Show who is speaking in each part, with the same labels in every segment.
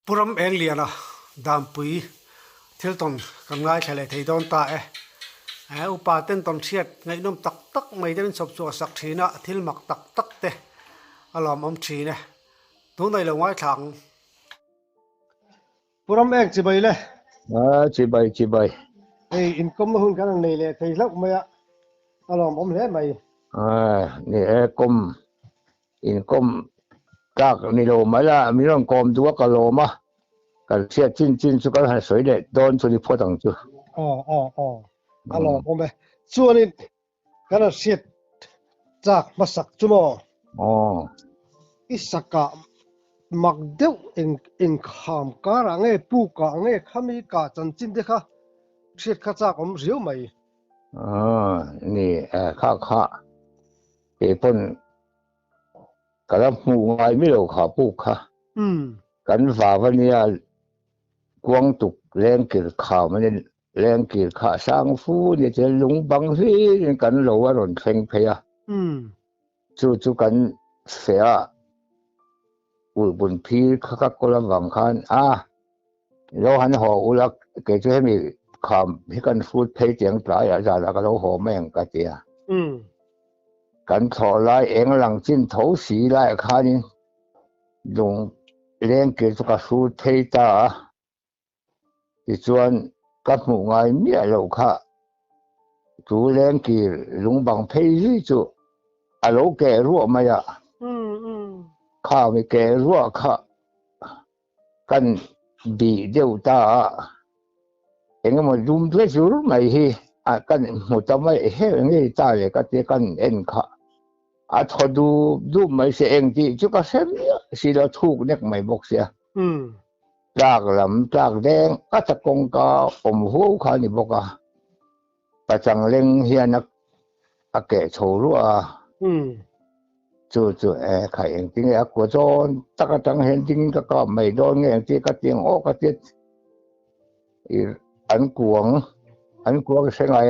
Speaker 1: Puram Engliana Dampui Tilton Kangai Chale Thedon Ta Upaten Ton Siat Ngay Num Tak Tak Maiden Sop Chua Sakthina Tilmak Tak Tak Te Alam Chine Tunai Lawai Thang
Speaker 2: Puram Ek Chibai
Speaker 3: Chibai.
Speaker 2: Hey, income hun kan nei le thei lak maya alom le mai
Speaker 3: Ni kom in kom các ni lo mala mi rong kom tu ka lo ma ka sia chin chu ka han soi de don chu ni pho tang chu
Speaker 2: alom me chuan in kana siat chak masak chumo isaka mak deuh in kham kara nge pu ka nge khami ka chan chin de kha siat kha chak riu mai
Speaker 3: ni kha e pon kala mu ngai mi lo kha pu kha kan va va ni a quang tục leng kir kha ma ni leng kir kha sang fu ni che lung bang hi kan lo wa ron kheng phe ya chu kan fe a ul bun phi kha ko la wang khan lo han ho ulak ke che mi kham hi kan food phe tiang tra ya za la ka lo ho meng ka tia kan tho lai eng lang chin tho si lai kha ni lung leng ke chu ka food phe ta ti chuan ka mu ngai mi lo kha tu leng ki lung bang phe hi chu a lo ke ru ma ya kha mi ke ru kha kan bi deu ta eng mo dum tle sur mai hi kan mu ta mai he ngi ta le ka te kan en kha thodu du mai se eng ti chu ka sem si lo thuk nek mai bok sia trạc lắm trạc đen các ta công ca hú khá ni boka ta chẳng lên hiền à kẻ thầu lúa chú khai anh tiếng à của cho tất cả chẳng hiện tiếng các mày đó nghe tiếng các tiếng ô các tiếng anh cuồng sẽ ngày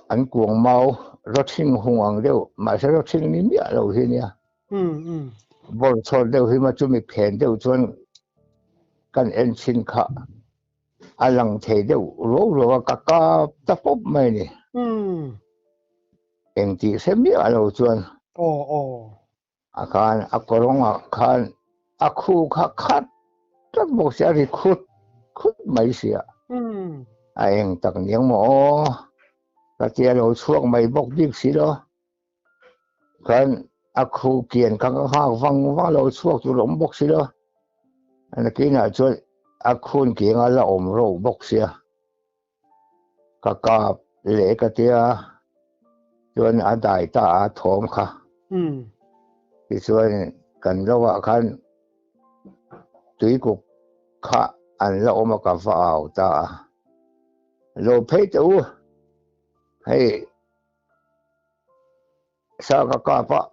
Speaker 3: anh cuồng mau rất sinh hùng ang đều mà sẽ rất sinh ní mía đâu thế nhá bol chol deu hi ma chu mi phen deu chuan kan en chin kha alang thei deu ro ka ta pop mai ni eng ti sem mi alo chuan akan akorong khan akhu kha khat tak bo sia ri khut mai sia eng tak niang mo ka tia lo chuak mai bok dik si lo kan khu kiền các văng lo suốt chú lồng bốc xí đó anh cái nào cho khu kiền là râu bốc xí các lễ cái tia cho anh đại ta thom kha thì cho cần lo khăn túi cục kha anh lo mà cả vào ta lo phê chú hay sao các bạn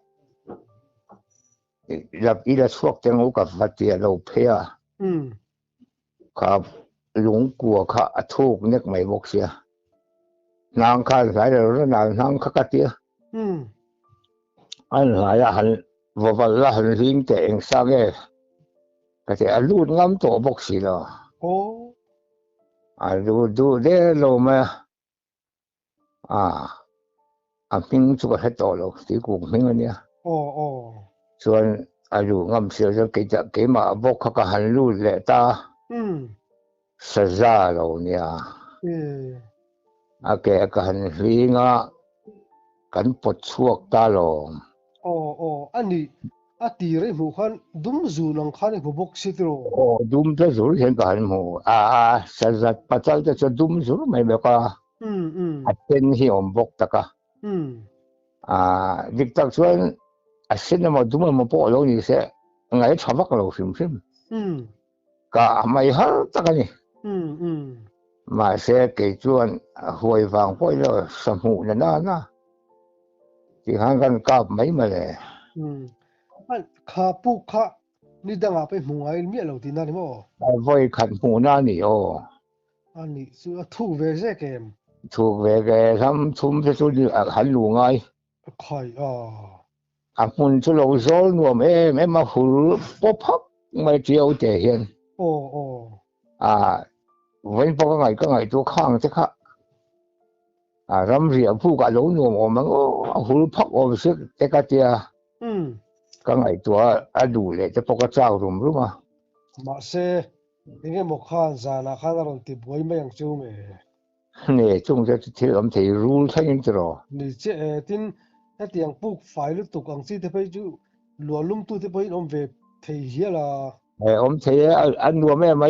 Speaker 3: lập ý là suốt tiếng ngũ cả phát triển lâu phê cả lũng của cả thuốc nước mày bốc xia nàng khai phải là nàng khắc tia anh lại là hắn vừa là hắn riêng tiền sang cái thể luôn ngắm tổ bốc xì rồi du để lâu mà mình chụp hết tổ rồi thì cũng mình anh nhá chuan alu ngam sia cho cái mà bốc ka han lu le ta sa za lo nia ke ka han ri nga kan pot chuak ta lo
Speaker 2: ani ati re mu khan dum zu nang khan ko bok sit ro
Speaker 3: dum ta zur hen ka han mu sa za patal ta cho dum zur mai be ka aten hi om bok ta ka dik tak chuan xin mà đúng là một bộ lâu như thế ngày chả bắt đầu phim cả mày hết tất cả này mà sẽ kể chuyện hồi vàng quay rồi sầm mù là nó thì hàng gần cả mấy mà này
Speaker 2: khá pu khá ni đang ở bên mùng ai miết lâu tin nào mò
Speaker 3: voi khẩn mù na nỉ
Speaker 2: anh nỉ sự thu về cái kem
Speaker 3: thu về cái thăm thum cái số như hắn lù ngay
Speaker 2: khai
Speaker 3: mun chu lo zol nuam em ma hul pop hop ไม่เจียวเจียน
Speaker 2: โอ้โอ้
Speaker 3: วันพวกก็ไงตัวข้างจะค่ะรำเรียบผู้กับหลงหนุ่มอมันก็หูพักอมซึกแต่ก็เจียก็ไงตัวดูเลยจะพวกเจ้ารุมรู้มั้ย
Speaker 2: มาเซ่ยังไงหมกข้านซานะข้านเราติดไว้ไม่ยังจูเม
Speaker 3: เนี่ยจงจะที่อำเภอรู้ใช่ยังจะรอ
Speaker 2: นี่เจ้ตินถ้าเตียงปุ๊กไฟลุตุกังซีที่ไปจูหลวลุ่มตุที่ไปอมเวเทียละ
Speaker 3: อมเทียอันนัวแม่ไหม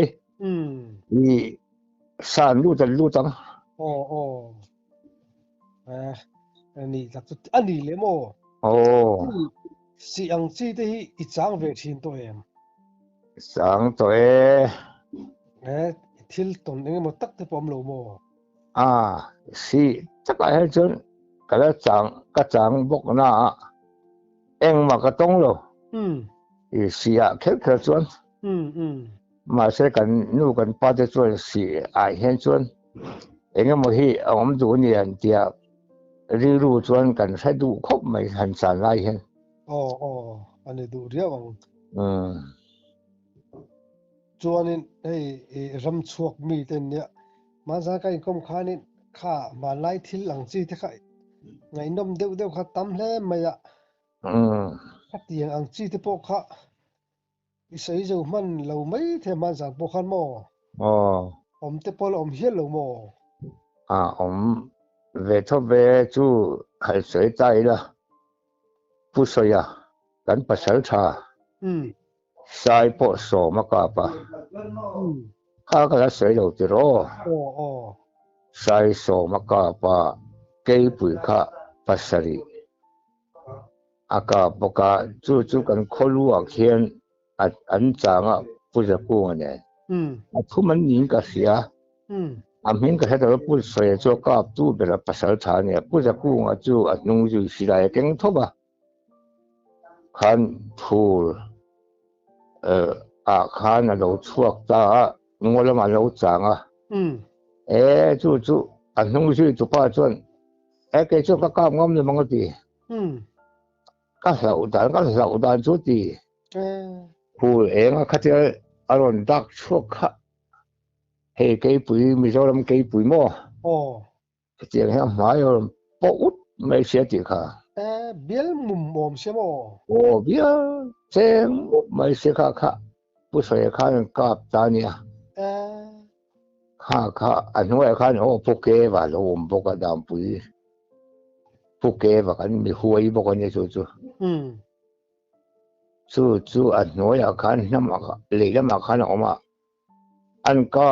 Speaker 3: นี่สานรู้จัง
Speaker 2: โอ้โอ้อันนี้จักอันนี้เลยมั้ง
Speaker 3: โอ้
Speaker 2: สิอังซีที่อีจังเวทินตัวเอง
Speaker 3: สังตัวเอง
Speaker 2: ทิลตนเองมันตักที่ผมรู้มั้ง
Speaker 3: สิจะก็ให้จนก็จังบอกนะเอ็งมากระต้องเลยเสียแค่จวนมาเสกันนู่กันป้าจะจวนเสียเห็นจวนเอ็งก็มาที่ผมดูเนี่ยเดียรู้จวนกันใช้ดูครบไม่ทันสารไรเห็น
Speaker 2: อ๋ออันนี้ดูเรียกว่าจวนนี่รำชวกมีแต่เนี่ยมาสักการณ์ก้มขานี่ข้ามาไล่ทิลหลังซีที่ข้าไงน้มเดียวข้าตั้มเล่ไม่อะข้าเตียงอังซีที่พวกข้าอิสัยจะมันเราไม่เทมันสั่งพวกขันโม่ผมเตปอลเฮียเราโม่
Speaker 3: เวทเวจูให้สวยใจละผู้สวยกันภาษาชาสายปอสมากปะข้าก็จะสวยเราติโรสายสมากปะเกยปุยข้าภาษารีอากาปกาจู่กันขลัวเขียนอันจางผู้จะกู้เนี่ยผู้มันยิงก็เสียมิงก็ให้เราพูดสวยจ้าก็ตู้เป็นภาษาไทยเนี่ยผู้จะกู้จู่นุ่งจู่สิได้เก่งทั่วบ้านขันพูดขันเราชั่วตางัวละมันเราจางจู่นุ่งจู่จุป้าจวนแกจู่ก็ก้าวงอมเลยมังกรตีก็เหล่าดานจุดดีผู้เองก็จะอารมณ์ดักชั่วข้าเฮ้ยเกี่ยปุยมีเจ้าลำเกี่ยปุยมั่วเจียงให้หมายว่าปุ๊บไม่เสียจีค่ะ
Speaker 2: เบี้ยมุมใช่ไหม
Speaker 3: เบี้ยเจ้งไม่เสียค่ะผู้ชายข้ากับตาเนี่ยข้าอันนู้นข้าพวกเก๋ว่าเราพวกกระดามปุยพวกเก๋ว่ากันมีหัวอีพวกกันเนี่ยจู่อันนู้นข้าน้ำเลยน้ำข้าออกมาอันก็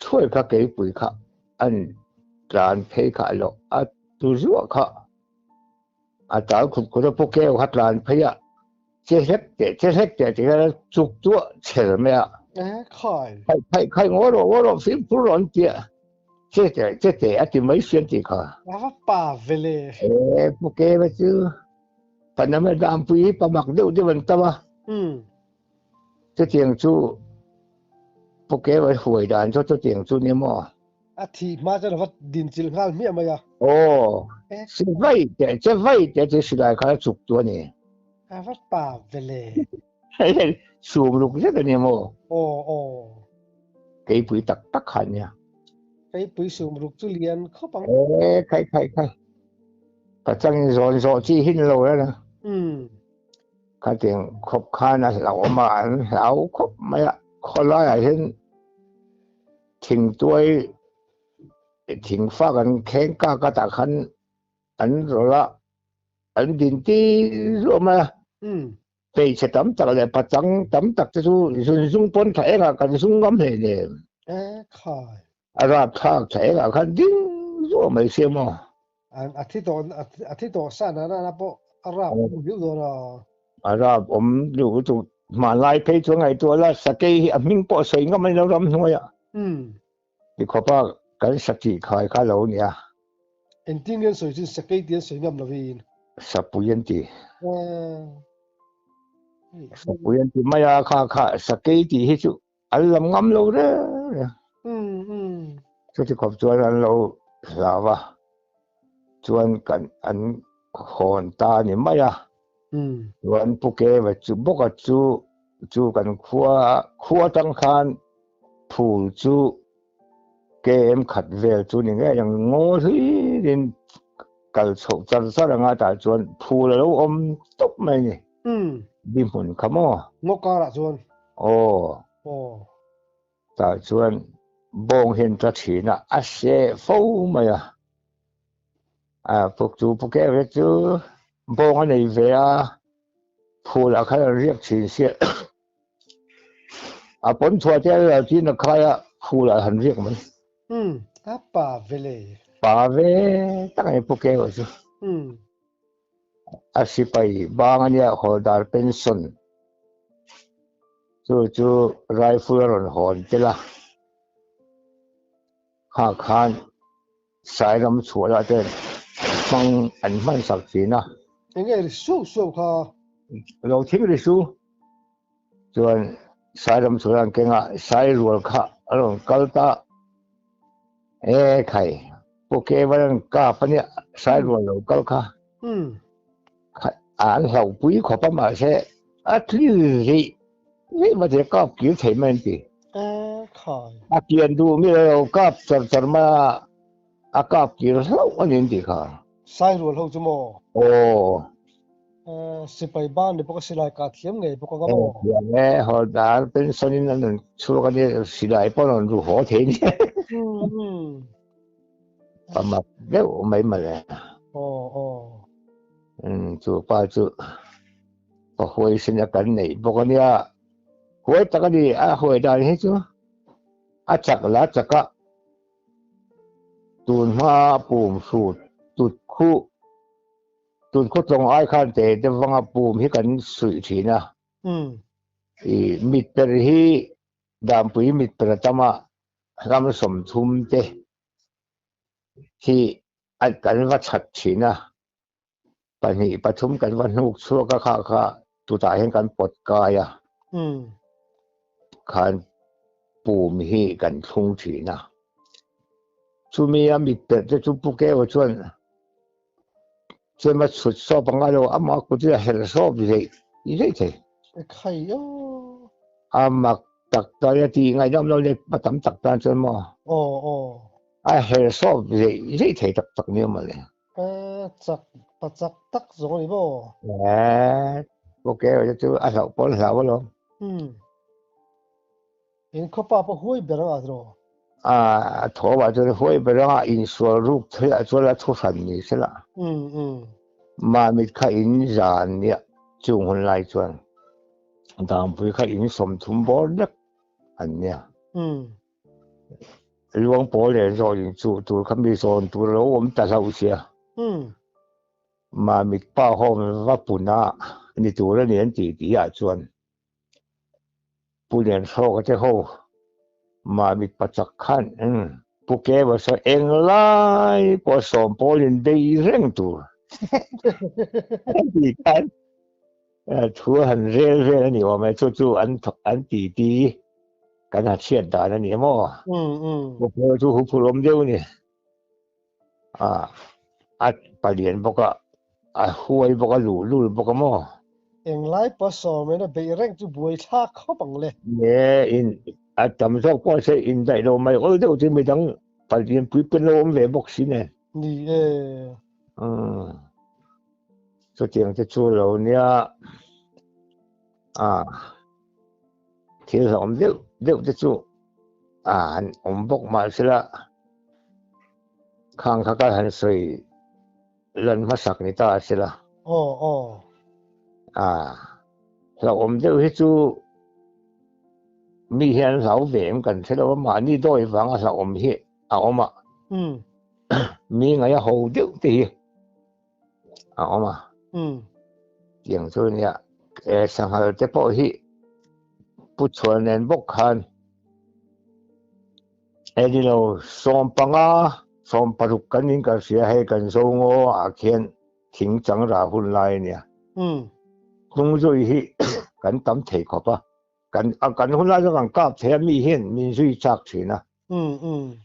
Speaker 3: ช่วยข้าเก๋ปุยข้าอันการเพย์ข้าหรอกตัวรั้วข้าตาคุณพวกเก๋ว่าการเพย์เจ๊เด็กที่เราจุกตัวเชื่อไหมใครงัวเราฟิล์มผู้ร้อนเตี้ยเจ๊ที่ไม่เสียดีค่ะ
Speaker 2: ว่าป่าเวล
Speaker 3: พวกเก๋ว่าจู่ปัญหาไม่ดามปุยปะมักเดี๋ยวมันตะวะจะเตียงจู่พวกเก๋ว่าหวยด่านจะเตียงจู่เนี่ยมั้ง
Speaker 2: ที่มาจากวัดดินจิลงาลเมียมาอ่ะ
Speaker 3: สิไว้แต่จะสิได้ข้าจุกตัวนี่
Speaker 2: ว่าป่าเวล
Speaker 3: สูบลูกเสียกันเนี่ยมั้งเก๋ปุยตักขันเนี่ย
Speaker 2: เก๋ปุยสูบลูกจุเลียนเขาปัง
Speaker 3: ใครก็จังโซที่หินเราแล้วนะข้าเตียงคบข้านะเรามาเราคบไม่ละคนร้ายเห็นทิ้งตัวทิ้งฟ้ากันแข่งก้ากระตาขันอันรละอันดินที่รู้มาไปเสตั้มตักเลยปัจจังตั้มตักจะสุ่งปนไถกันสุ่งกำเหเนี่ย
Speaker 2: ค่ะ
Speaker 3: ราบท่าไถกันดิ้งรู้ไม่เสียมั้ง
Speaker 2: อาทิตย์ต่อสั้นนะพวกอาราบอยู่ตัวละ
Speaker 3: อาราบผมอยู่ตัวมาไล่เพย์ตัวไงตัวละสกีมิงปอสวยก็ไม่เรารำหัวอ่ะดีขอบกันสักทีขายข้าเราเนี่ย
Speaker 2: เอ็นติ้งเงินสวยจริงสกีเดียนสวยงามเลย
Speaker 3: สับปุยันตีสับปุยันตีไม่ค่าสกีที่ให้จุอันลำงามเราเนี่ยชุดที่ขอบตัวนั้นเราลาวะชวนกันอันโหนตาเนี่ยไม่ชวนพวกเก๋ว่าจูบอกจู chú cần khua tăng khan phụ chú cái em khát về chú những cái yang ngô thì đến cái số chân sát là ngay tại chuan phụ là lâu tóc mày nè đi muốn khăm ô
Speaker 2: ngô ca ra chuan
Speaker 3: ồ tại chuan bông hiện ra chỉ là xe phâu mày phục chú phục cái về chú bông anh này về phụ là khai riêng chỉ xe bốn thua thế là chỉ là khai phụ là hành riêng mà
Speaker 2: apa vele
Speaker 3: bà về tất cả phục cái rồi chú sipai bang anh họ dar pension chú rifle rồi hòn thế là hạ khan sai lầm chùa là thế mang ảnh mang sắc gì na
Speaker 2: nghe su su kha
Speaker 3: lâu thiên đi su chuan sai lầm chùa là cái ngã sai ruột khá rồi kalta khai phục cái vẫn cả phần nhá sai ruột lâu kal khá án hậu quý khó bấm mà sẽ thứ gìนี่มันจะก็กี่เท่ามันดี
Speaker 2: ค่ะ
Speaker 3: เกียนดูมีเราก็จะมาก็กี่เราอันนี้ดีค่ะ
Speaker 2: ใส่รัวเราจุโม
Speaker 3: โอ้
Speaker 2: สิไปบ้านเดี๋ยวพวกสิไลกาเทียมไงพวกก็โม
Speaker 3: อย่างนี้เขาด่าเป็นส่วนนั้นช่วยกันเนี่ยสิไลป้อนรู้หัวเทียนประมาณเดี๋ยวไม่มาเลยจู่ป้าจู่พอคุยสินกันนี่พวกเนี่ยคุยตะกันดีคุยได้ให้จู่จักละจักก็ตูนมาปุ่มสูดตุดคู่ตรงไอ้ขันเตะจะฟังปุ่มให้กันสุยทีนะมิดเปรฮีดามปุยมิดเปรตมารำสมทุมเตที่อันกันว่าชัดทีนะปัจจุบันทุมกันวันนุกชั่วก็ข้าตัวตายให้กันปวดกายขันปุ่มให้กันทุ่งทีนะชูมีมิดเปรจะชูปุกเกวชวนจะมาสุดสอบปังกาโลอามากุฏิเฮลสอบเลยยี่สิเท่
Speaker 2: ใคร
Speaker 3: อามาตักตายที่ไงน้ำเราเล็กมาทำตักตานจนมาเฮลสอบเลยยี่สิเท่ตักเนี่ยมาเลย
Speaker 2: จักตักสองนี่บ่
Speaker 3: โอเคจะจูอาสาวปนสาวแล้ว
Speaker 2: เห็นเขาป้าพห้วยเบลล์อะไร
Speaker 3: ถอว่าจะห้วยเบลล์อินสวรูปเท่าจะละทุสันนี่ใช่ละมามิดข้าอินจานเนี่ยจุงคนไล่ชวนตามไปข้าอินสมทุมบอลเล็กอันเนี่ยหลวงปู่เลยรออยู่ตัวคำมีสอนตัวเราผมตัดเสาเสียมามิดป้าห้องว่าปุ่นนะนี่ตัวละเนี่ยตีชวนปุ่นเนี่ยโชก็จะเข้ามามิดปัจจักขันพวกแกว่าจะเองไล่พอสอนปู่เนี่ยได้เร่งตัวดีกันทัวหันเรื่อยๆนี่ว่าไม่จู่ๆอันตีกันหาเชียดได้นั่นนี่มั้งพวกเราจู่ผู้ลมเดียวนี่ไปเรียนพวกก็ห้วยพวกก็ลู่พวกก็มั้ง
Speaker 2: เองไล่พอสอนไม่ได้ไปเร่งจู่บวยท่าเข้าบังเลย
Speaker 3: เนี่ยจำชอบก็ใช้อินได้เราไม่เดี๋ยวจะไม่ต้องไปเรียนปุ๊บเป็นเราไม่บอกสิเนี่ย
Speaker 2: นี่
Speaker 3: สุดที่จะช่วยเราเนี่ยที่สองเดี๋ยวจะช่วยผมบอกมาสิละข้างข้าก็หันใส่เล่นมาสักนิดตาสิละเราเดี๋ยวให้ช่วยมีเห็นสาวเบี่ยงกันใช่แล้วว่ามานี่ด้วยฟังเราเห็นเอามามีไงเขาเดี๋ยวตีเอามาอย่างเช่นเนี่ยสังหารจะพอที่ผู้ชวนเน้นบกขันที่เราส่งปังส่งปลุกกันนี่ก็เสียให้กันส่งอาเขียนถึงจังหวะหุ่นลายเนี่ยตรงจุดที่กันตั้มเทขอบกันหุ่นลายจะกันกับแถมมีเห็นมีสุยจักสินะ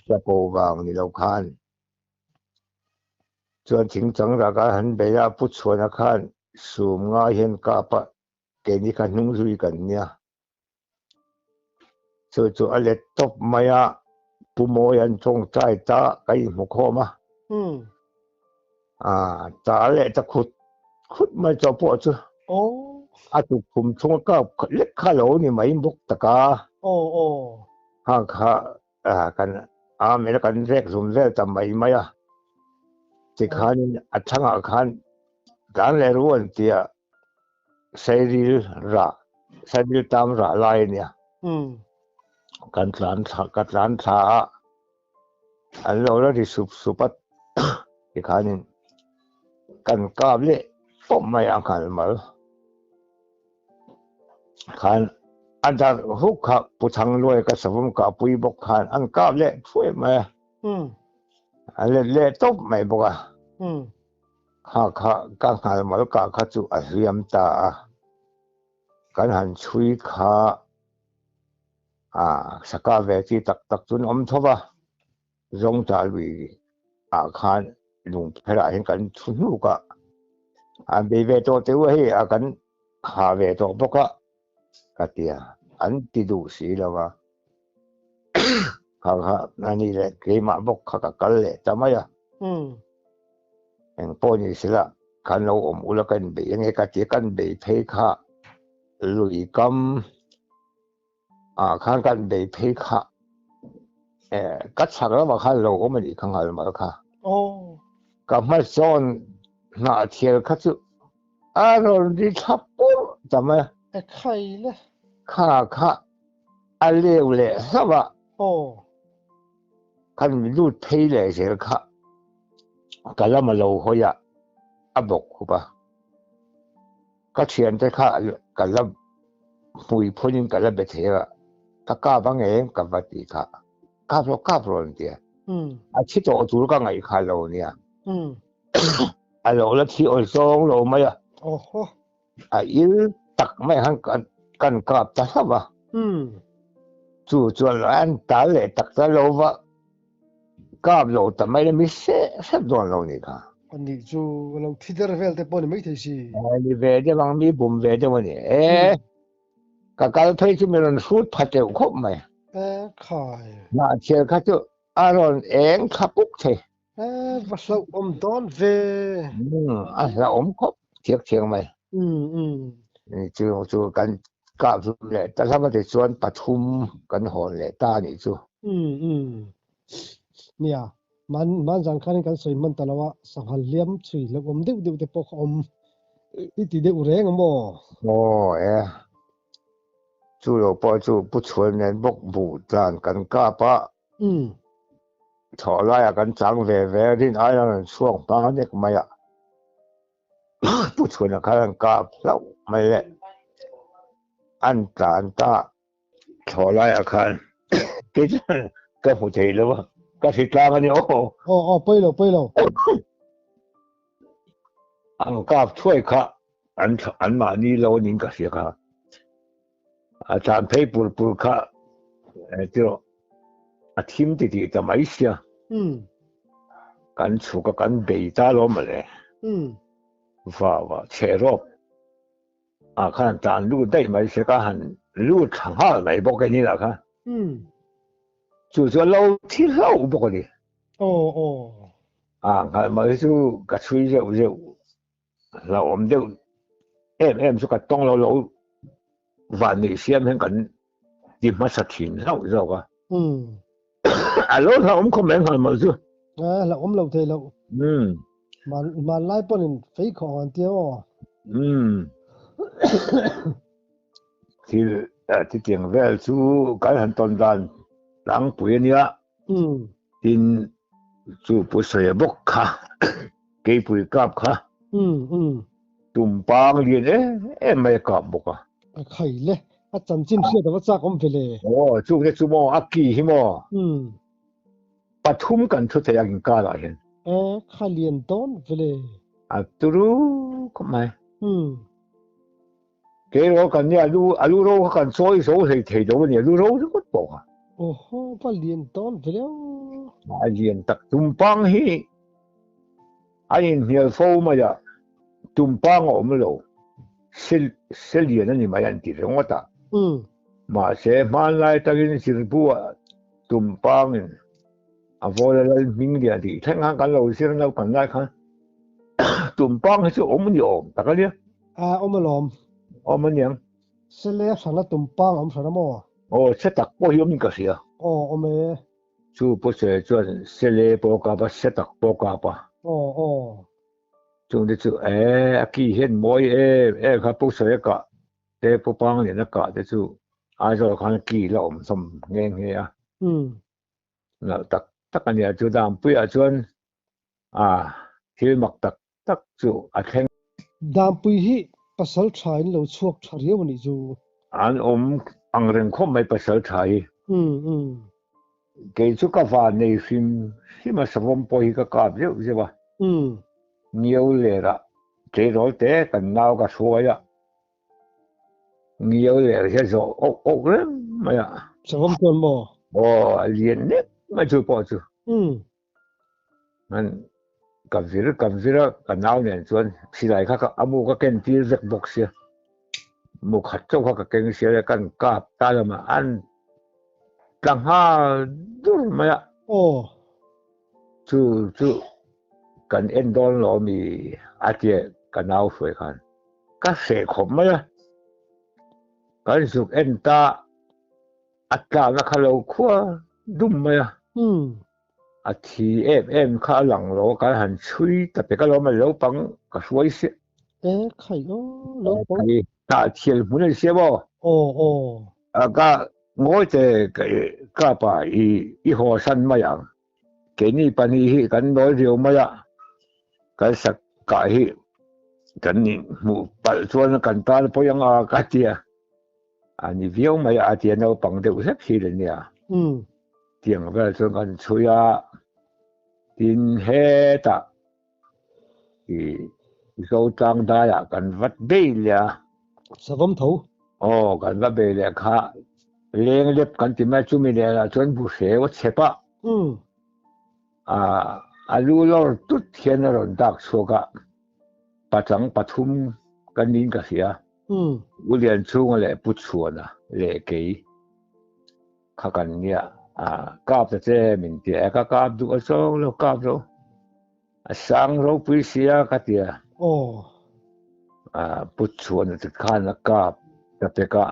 Speaker 3: จะโกบางนี่เราขันจนถึงจังหวะการหันไปยาผู้ชวนขันสูงง่ายเห็นกับเกณฑ์กันนุ่งสุยกันเนี่ย chu a let top maya pumo yan chong chai ta kai mu kho ma ta le ta khut mai cho po chu a tu phum chung ka let kha lo ni mai buk ta ka ha kha kan me la kan rek zum vel ta mai maya ti khan a thanga khan dan le ruan tia sairil tam ra lai nia kan tlan tha an lo la ri supat ti khanin kan kap le pom mai ang khan mal khan an da huk kha pu thang loi ka savum ka pui bok khan an kap le phui mai an le top mai boka kha ka khan mal ka kha chu a hiam ta kan han chui kha saka ve chi tak chun om thoba zong ta lui khan lung phera hin kan thunu ka be ve to te hi kan ha ve to boka katia an ti du si lawa kha nani le ke ma bok kha ka kal le tamaya en poni sila kan lo om ula kan be nge ka ti kan be phei kha lui kam khan kan be phei kha cắt sạc đó mà khai lâu của mình không hề mà kha cầm máy son nã thiệt khát chứ rồi đi thắp bút chấm ấy
Speaker 2: khai le
Speaker 3: kha liều lệ sao vậy khăn mình lút thấy lệ sẽ kha cái là mà lâu thôi à bọc của bà cái chuyện đấy kha cái là mùi phun cái là bị thế à ta cá bằng em cái vật gì kha kapro ntia chi to tur ka ngai kha lo nia lo la thi ol song lo mai il tak mai han kan kap ta sa ba chu an ta le tak ta lo wa kap lo ta mai mi se don lo ni kha
Speaker 2: ani chu lo thider vel te pon mai the si
Speaker 3: ni ve de bang mi bum ve de ni ka kal phei chu mi ron sut pha te khop mai
Speaker 2: khai
Speaker 3: nã thiệt khát chứ rồi én khắp bút thì
Speaker 2: vật liệu don về
Speaker 3: là khóc thiệt mày chú cần cáp chú lệ ta sao mà để chọn bắt thum cần hòn lệ ta nhỉ chú
Speaker 2: nia man rằng khăn cần soi man talawa sang hal liam chui lo deu te pok ti deu reng mo
Speaker 3: chú lo bỏ chú不存人不不但跟嘎巴thọ lại cần trắng về đến ai là xuống ba này mày à不存là cái嘎lâu mày lệ ăn ta thọ lại cái cái phụ thể luôn cái thịt la cái nhiều
Speaker 2: bơi lo
Speaker 3: ăn嘎chuối khá ăn mà đi lâu nín cái gì khá chạm thấy bùn khá tiêu thím thì tầm ấy xiaกัน楚个กัน北大罗么嘞切肉看咱路对嘛是个很路长哈来不给你了看就说老铁老不过的看嘛就个吹肉那我们就说个当老万里先很紧点乜实田老知道吧老我们可明係咪先
Speaker 2: là lâu thế lâu mà lại bọn phải khó ăn tiêu
Speaker 3: thì tiếng về chú cái hành toàn đàn lãng bùi nhá tin chú bùi sợi bốc khá cây bùi cạp khá tùm bang liền em mày cạp bốc
Speaker 2: khai lệ chăm chim xia đó chắc không phải lệ
Speaker 3: chú mò ác kỳ hi mò bắt thum cần thu thầy ăn cá lại hen
Speaker 2: khai liền đón về lệ
Speaker 3: turu không mày cái đó cần nhà alu rô cần soi số thì đó nhà alu rô rất tốt
Speaker 2: bắt liền đón về lệ
Speaker 3: liền tắc tùm bang hi anh nhiều phô mà ya tùm bang ở mà lo sẽ liền anh mà anh chỉ trong ta มาเสมันไล่ตะกินสิรบัวตุ่มปังอ่ะพอแล้วมิงเดียดีทั้งงานกันเราเสียเราปันได้ครับตุ่มปังให้ชื่ออมมันอยู่ตะกันเนี่ย
Speaker 2: อมลอม
Speaker 3: อมมันยัง
Speaker 2: เสลฟสันตุมปังอมสันมอ
Speaker 3: โอ้เสตักพอยมก็เสีย
Speaker 2: อม
Speaker 3: ชูพอเสจวนเสเลปอกาบเสตักปอกาบจงได้ชูอากีเห็นมวยครับพวกเสกะแต่พวกปังเนี่ยนักกะได้ชูอาจจะคันกีเราสมเงี้ยเงี้ยแล้วตักกันเนี่ยจูดามปุยจวนที่มักตักจูแข่ง
Speaker 2: ดามปุยฮีปัสสาวะชายเราชวกชาเรียวนี่จู
Speaker 3: อันอังเริงคมไม่ปัสสาวะชายเกี่ยวกับว่าในฟิล์มที่มาสมมติก็กลับเยอะใช่ปะเงี้ยวเลยละเจอรถเตะกันนาวก็สวยอ่ะเงี้ยวเลยใช่ไหมอกเรื่องไม่อ่ะ
Speaker 2: สมมติคนบ่
Speaker 3: โอ้เรียนเนี่ยไม่ช่วยพอจูมันกับวิร์กันนาวเนี่ยส่วนสิไรเขาก็อามูก็เก่งที่เรียกบอกเสียมุขเจ้าเขาก็เก่งเสียกันกลับตาละมาอันตั้งห้าดูไม่อะจู่กันเอ็นดอนเรามีอาเจียกันเอาสวยกันก็เสกขมไหมล่ะกันสุกเอ็นตาอัตรานักเราขั้วดุมไหมอ่ะอาทีเอ็มข้าหลังเรากันหันช่วยแต่เป็นก็เราไม่เราปังก็สวยเสีย
Speaker 2: ใครเราปัง
Speaker 3: ตาเชียร์มันเสียบ่ก็งอจะก็ไปอีหัวสั้นมาอย่างเกี่ยนี่ปันนี้กันน้อยเดียวมาละกันสักกายกันนี่หมู่ปัจจุบันกันตาพยังกาเตียอันนี้เวียวมาอาเตียเราปังเดือดสักทีเลยเนี่ยเตียงไปจนกันช่วยดินเฮตะเขาจังได้กันวัดเบี้ย
Speaker 2: สวมถู
Speaker 3: กันวัดเบี้ยค่ะเลี้ยงเล็บกันที่แม่ชุ่มเนี่ยละจนผู้เสียวัดเสพะอาลูเราตุดเทียนเราดักโซกะปัจจังปัทุมกันนินกเสียอุเรียนช่วงอะไรปุชวนนะเล็กข้ากันเนี่ยกาบจะเจมินเตียก็กาบดูอโซแล้วกาบเราสังเราปุยเสียกันเตียปุชวนจะข้านักกาบแต่เป็นก็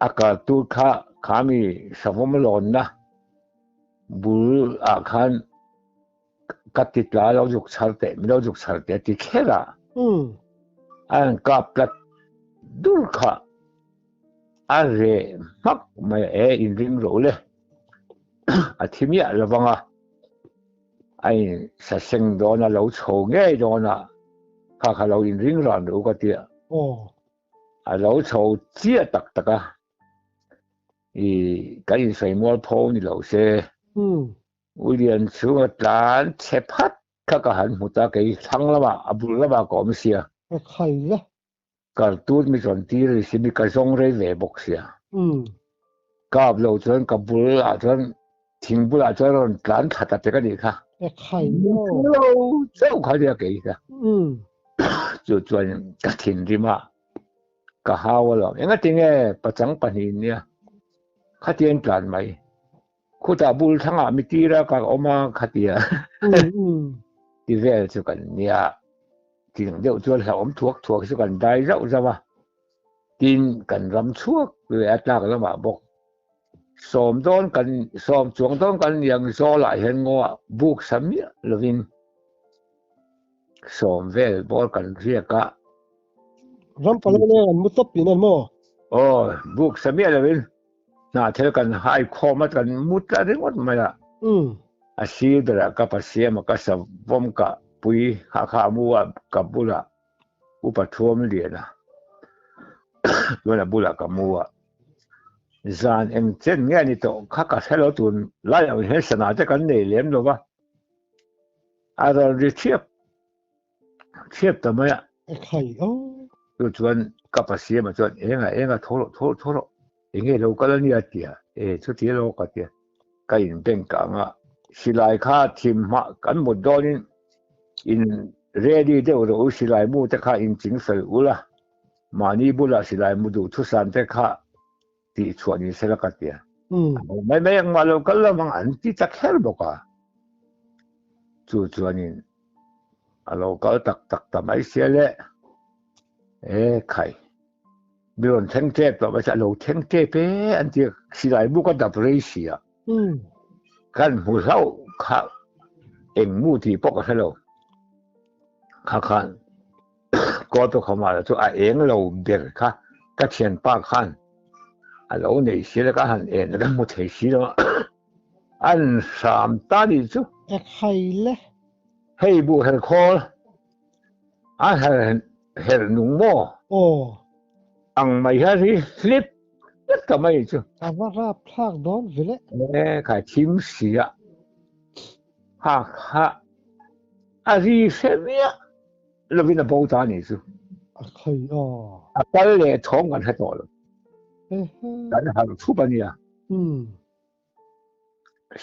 Speaker 3: อากาศตุข้ามีสมมติหลอนนะบุลคันกัดติดลาเราจุกชาร์เตไม่เราจุกชาร์เตติแค่ละอันกับลัดดูข้าอะไรมักไม่อินริงโรเลยอาทิมีอะไรบ้างไอ้สัตว์เซงโดนเราโฉงเงี้ยโดนข้าเราอินริงรันรู้ก็เดียเราโฉเจี๊ยตักกันใส่หมวกพอนี่เราเสียวิเดียนช่วงการเชฟพัดข้าก็หันหัวตาเกี่ยทั้งละมาอับดุลละมาก็ไม่เสีย
Speaker 2: ใครล่ะ
Speaker 3: การตูดมีส่วนที่เลยสิมีการส่งเรื่องเว็บเสียกับเราจนกับบุลอาจนทิ้งบุลอาจนเราการขัดแต่ก็ดีค่ะ
Speaker 2: ใครเนาะ
Speaker 3: เราเจ้าเขาเรียกกี่ค่ะจุดจวนกระถิ่นที่มาก็หาว่าเราอย่างนั้นจริงประจังปัญหาเนี่ยข้าเตียนการไหมคู่ตาบุลทั้งมิตรีแล้วก็ออกมาขัดเดียที่เวลสุกันเนี่ยที่เดี๋ยวจวนเขาถ่วงสุกันได้เราจะว่ากินกันรำชั่วหรืออัตรากันแล้วมาบอกสมต้นกันสมจวงต้นกันอย่างโซลาเห็นงัวบุกสมีลวินสมเวลบอกกันเรียก
Speaker 2: รำพลังเนี่ยมุตปินันมั้
Speaker 3: งบุกสมีลวินน่าเท่ากันให้ข้อมากันมุตอะไรหมดไหมล่ะอาชีพระกับภาษีมันก็สมบูรณ์กับปุยขามัวกับบุระอุปถัมภ์เรียนะด้วยนะบุระกับมัวจานเอ็งเช่นเงี้ยนี่โตข้าก็ใช้เราตุนไล่เอาให้สนาจะกันเนี่ยเลี้ยงหรือวะอะไรเทียบทำไม
Speaker 2: ใคร
Speaker 3: ตัวชวนกับภาษีมาชวนเองก็โทรเองเราก็เล่นยาเตียชุดที่เราก็เตียก็ยินเป็นกังสิไลค่าทีมมากันหมดดอนี่อินเรดี้เดี๋ยวเราสิไลมูแต่ข้าอินจิงเสือละมานี่บุละสิไลมูดูทุสันแต่ข้า ti chuan ni selakatia
Speaker 2: อืม
Speaker 3: ไม่ยังมาเราก็ละมังอันที่จะแค่บอกว่าจู่ๆนี่เราก็ตักทำไมเสียเลยใครเดือนเท่งเจ็บต่อไปจะเราเท่งเจ็บอันที่สิไหลบุกก็ดับเรียเสีย
Speaker 2: อืม
Speaker 3: กันหูเศร้าข้าเอ็งมูที่ปกติเราข้าขันก็ต้องเข้ามาแล้วตัวเองเราเบียดข้าก็เชียนป้าขันเราเนี่ยเสียแล้วก็หันเองแล้วก็มุดเหสีแล้วอันสามตาดิจู
Speaker 2: ใครเลย
Speaker 3: ให้บุเฮลคอลอันเฮลนุ่งโม
Speaker 2: โอ้
Speaker 3: อังไม่ใช่ที่สลิปนั่นก็ไม่จู
Speaker 2: แต่ว่าราบพลากโดนไปเลย
Speaker 3: ข้าชิมเสียข้าอารีเสียเราเป็นผู้ตานี่จู
Speaker 2: ใครอ๋อ
Speaker 3: ก็เลยท้องกันให้ต่อเลย
Speaker 2: เฮ้ย
Speaker 3: กันหาทุบเนี่ย
Speaker 2: อืม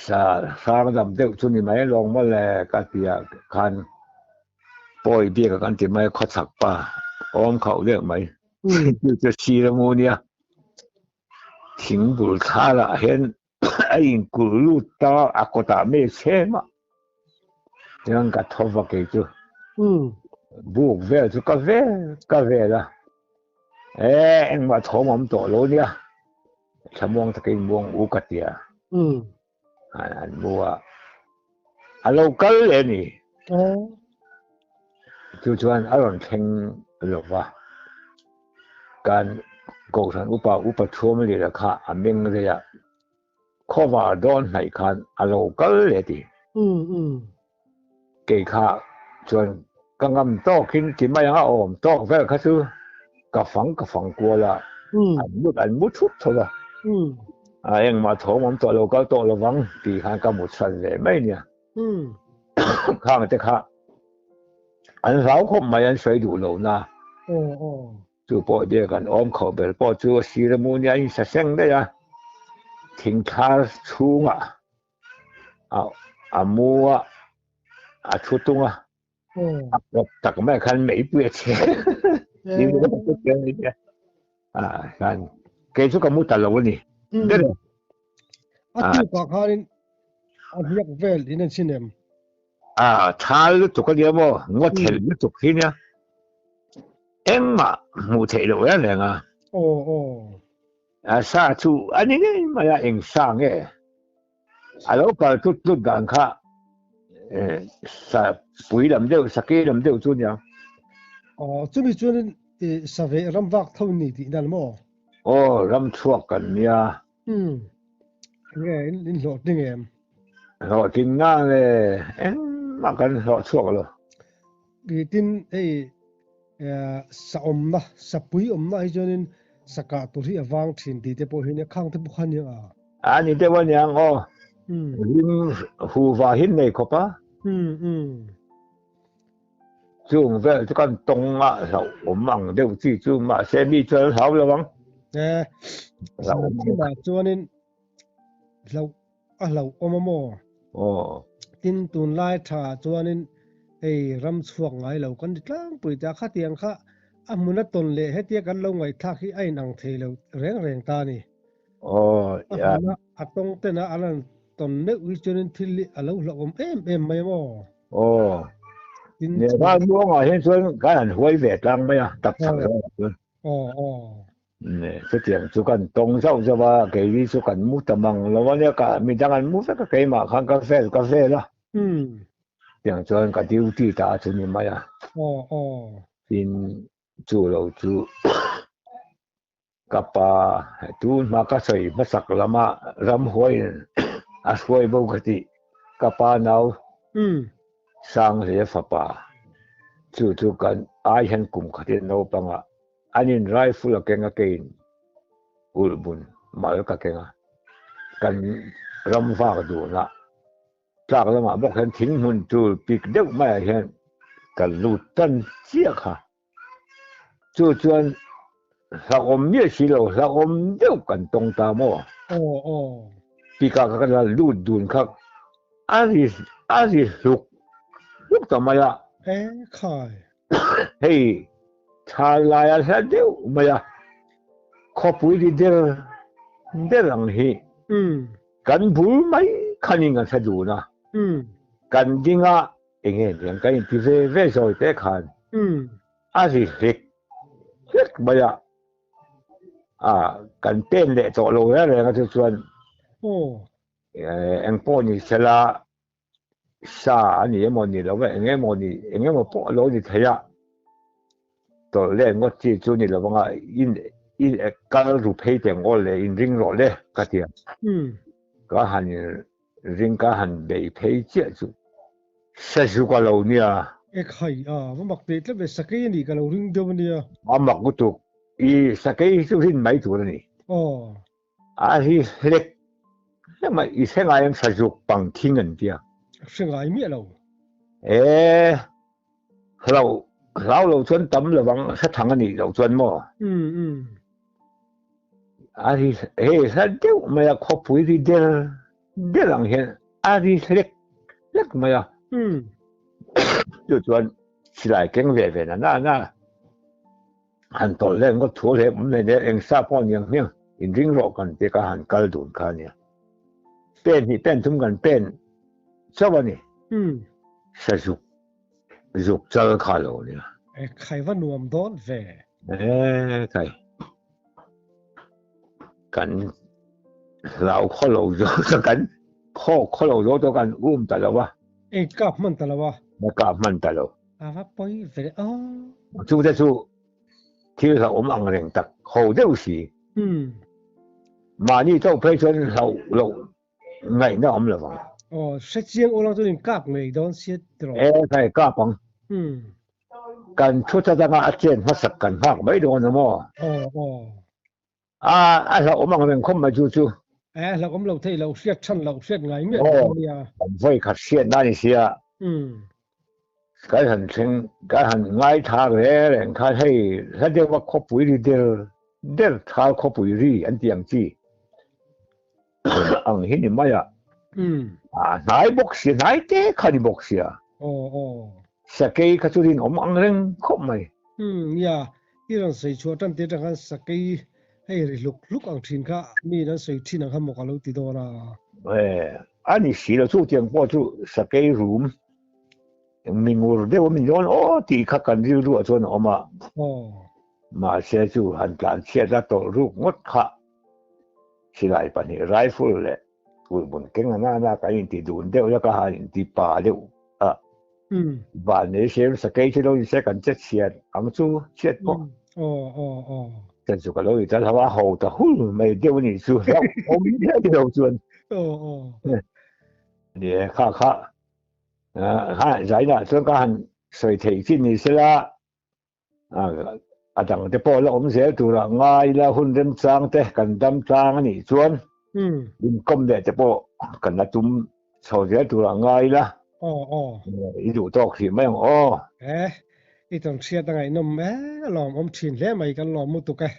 Speaker 3: สร้างดำเด็กชุนนี่ไม่ลงมาแล้วก็ที่คันปล่อยเบี้ยกันที่ไม่ขสักป่าอ้อมเขาเรียกไหม
Speaker 2: อืม
Speaker 3: จะชีละมูเนี่ยทิ้งบุตรข้าละเห็นไอ้กุลูตาอากตาไม่เชื่อมายังกัดทว่าเกี่ยว
Speaker 2: อืม
Speaker 3: บุกเวทุกเวละเอ็งมาท้องมันตัวโลเนี่ยชั่วโมงตะกี้มวงอุกติยา
Speaker 2: อืม
Speaker 3: อันบัวเราก็เลยนี่
Speaker 2: อ๋อ
Speaker 3: ชวนอารมณ์เพ่งหรือว่าการก่อสร้างอุปถัมภ์ไม่ได้ละค่ะอันเป็นเรื่องข้อว่าโดนไหนกันเราก็เลยดี
Speaker 2: อืม อืม
Speaker 3: เกี่ยค่ะชวนกังงำโตขึ้นที่ไม่ยังอ้อมโตเวลเขาซื้อกับฝังกลัวละ
Speaker 2: อืม
Speaker 3: อันมุดทุบเถอะละ
Speaker 2: อืม
Speaker 3: เองมาโถมตัวเราก็โตระวังปีข้างก็หมดสันเลยไม่เนี่ย
Speaker 2: อืม
Speaker 3: ข้างจะค่ะอันเราคงไม่ยัน水ดูเรานะ
Speaker 2: โอ้โอ้
Speaker 3: 就报这个安考贝报这个西的木年实现的呀，听他出啊，木出动啊，
Speaker 2: โอ้
Speaker 3: 我大概没看每一步的钱，
Speaker 2: เอ๊ะ
Speaker 3: 你们都不讲那些看给出个木大楼呢，
Speaker 2: อืม
Speaker 3: 对的，
Speaker 2: อาทิตย์ก่อนเขานี่อาทิตย์เวลที่นั่นชินเอ็ม
Speaker 3: 他做个什么，我听你做去呢，嘛，木提了呀，人啊。
Speaker 2: โอ้โอ้
Speaker 3: sa chu ani ne maya eng sang e alo ka tut gan kha sa pui lam deu sa ke lam deu chu nya
Speaker 2: อ๋อจุดนี้จุดนี้สเวรำวักเท่านี้ที่นั่นมั้ง
Speaker 3: o ram chuak kan nia
Speaker 2: อืมไงลินโหลดนี่ไง
Speaker 3: ro tin nga le ma kan ro chuak lo
Speaker 2: กีตินสะอมนะสะปุยอมนะไอ้จนนี้สกัดตัวที่วางถิ่นที่จะพอเห็นข้างที่บุคคลยัง
Speaker 3: ani de wan yang o
Speaker 2: อืม
Speaker 3: lim hu va hin nei ko pa
Speaker 2: อืมอืม
Speaker 3: chu ve chu kan tong ma lo mang deu chi chu ma se mi chu hao lo wang
Speaker 2: สามที่มาจวนนี้เราอมมอ
Speaker 3: o
Speaker 2: ตินตุนไล่ถ่าจวนนี้รำช่วงไงเรากันกลางปุ๋ยจากข้าเตียงข้ามุนตนเละให้เตียกันลงไว้ทักที่ไอ้นังเทเราแรงตานี่
Speaker 3: o ya
Speaker 2: ตรงเต้นอันนั้นตอนเนื้อวิจารณ์ที่เราเราเอ็มไม่มอ
Speaker 3: o เนี่ยบ้านม่วงอ่ะเห็นส่วนการหวยเวทลังไหมอ่ะตับสักแล้ว
Speaker 2: อ๋ออ๋อ
Speaker 3: เนี่ยเสียงสุกันตรงเจ้าจะว่าเกี่ยวสุกันมุตมังแล้ววันนี้ก็มีจังกันมุตก็เกี่ยมาข้างกาแฟละ
Speaker 2: อืม
Speaker 3: เสียงส่วนก็ดิวที่ตาชุนี่มาอ่ะ
Speaker 2: อ๋ออ๋อ
Speaker 3: เป็นจูเราจูกับป้าตูนมาก็ใส่มาสักละมารำหวยหวยปกติกับป้าเนา
Speaker 2: อืม
Speaker 3: สร้างเสียฟ้าป่าจู่กันไอ้เห็นกลุ่มขัดเนาปังอ่ะอันนี้ไรฟูลเก่งเก่งอุลบุญมาแล้วก็เก่งกันรำฟ้าก็ดูนะจากแล้วมาบอกเห็นทิ้งหุ่นจู่ปีกเด็กไม่เห็นกันลุตันเจี๊ยค่ะจู่จวนสักอมเมียสิโลสักอมเด็กกันตรงตาโม
Speaker 2: อ๋ออ๋อ
Speaker 3: ปีกากันลุดดูนครับอันนี้ลุกทำไมอ่ะ
Speaker 2: ขาย
Speaker 3: เฮ้ยชาลายอะไรเดียวมาขอปุยดีเดียว เดี๋ยวหลังฮีกันพูดไม่คันยังกันสะดวกนะกันจริงอ่ะเองยังกันที่เว่สอยแต่ขันอาศัยเล็กไม่อะกันเป็นเละโจโลแล้วเลยก็ชวนเอ็งป้อนี่เสละซาอันนี้มันนี่แล้วเว้ยเอ็งมันนี่เอ็งมันป้อโลนี่เทียตัวเล่นก็จีจูนี่แล้วว่าอินการรูปให้เต็มก็เลยอินริงโรเลยก็เทียก็หันริงก็หันไปให้เจ้าจูเสียสุกเราเนี่ย
Speaker 2: ใครมันมักเด็ดแล้วไปสักกี่นี่ก็เราเรื่องเดียวเนี่ย
Speaker 3: มันมักกุตุกสักกี่สุรินไม่ถูกนี่ที่เล็กแล้วมันอีเส้นไงยังเสียสุกปังทิ้งกันเดีย
Speaker 2: เสียงไงมีเรา
Speaker 3: เราชวนตั้มระวังสักทางนี้เราชวนมั่วที่สักเดียวไม่อยากขบปุ๋ยที่เดี๋ยวหลังเห็นที่เล็กไม่อยาก就说起来更外边了，那很多人我出来，我们那人啥半年命，人人落กัน这个很高度看呢，变中间变，什么呢？是肉糟卡路呢。
Speaker 2: ใครว่านวมโดนเว
Speaker 3: ใครกันเราข้อเราโยกันข้อเราโยตัวกันแต่ละวะ
Speaker 2: กับมันแต่ละวะ
Speaker 3: ไม่กับมันแต่ละ
Speaker 2: ว่าไปเว
Speaker 3: จู่ที่เราอังเริงตักเขาเดียวสิมานี่เจ้าเพลชนเราไงน่าอมละวัง
Speaker 2: เสียงโอลังตัวนี้กับไงโดนเสียตลอด
Speaker 3: ใครกับปังกันชุดจะมาเจนมาสักกันมากไม่โดนนะมั่วเราอังเริงคมมาจู่
Speaker 2: เราก็เราที่เราเสียชั้นเราเสียไงเนี่ย
Speaker 3: ผมไฟขัดเสียนั่นเสียก็หันเชิงก็หันง่ายทางเลยข้าให้ถ้าเดี๋ยวว่าคบปุ๋ยเดี๋ยวท้าคบปุ๋ยรีอันเดียงจีอังหินนี่ไม่นายบอกเสียนายเจ้าขันบอกเสียสักกี่ขจุดินอังเริงคบไหม
Speaker 2: ที่เราใส่ชัวร์ตั้งแต่กันสักกี่ให้ลุกอังทินข้านี่นั่นใส่ที่นั่งข้ามบอกเราติดตัวนะ
Speaker 3: อันนี้สีเราสู้เจียงพ่อสู้สักกี่รูมมีงูเดี๋ยวมีโยนตีข้ากันรู้ชวนออกมาเสียจู่หันการเสียจะตัวลูกงดข้าสิไรปนี่ไรฟิลเลยกูบนเก่งหน้ากันยินตีดูเดี๋ยวแล้วก็หันตีป่าเดี๋ยวบ้านนี้เสียสักกี่ที่เราเสียกันเจ็ดเสียอังจู่เจ็ดพ่อแต่สุกเราจะทำว่าเขาแต่หุ่นไม่เดี๋ยวนี้สู้เราผมไม่ได้เราชวนเนี่ยข้าใจน่ะส่วนการใส่ถี่ที่นี่เสียละต่างแต่พอเราเสียตัวละง่ายละหุ่นเดินจางแต่กันดำจางนี่ชวนดินก้มเด็ดแต่พอกันละจุ่มเฉาเสียตัวละง่ายละอีดูตอกสิไม่
Speaker 2: อีต้องเชียร์ตั้งไงนมลองชินแล้วไม่กันลองมุตุกะ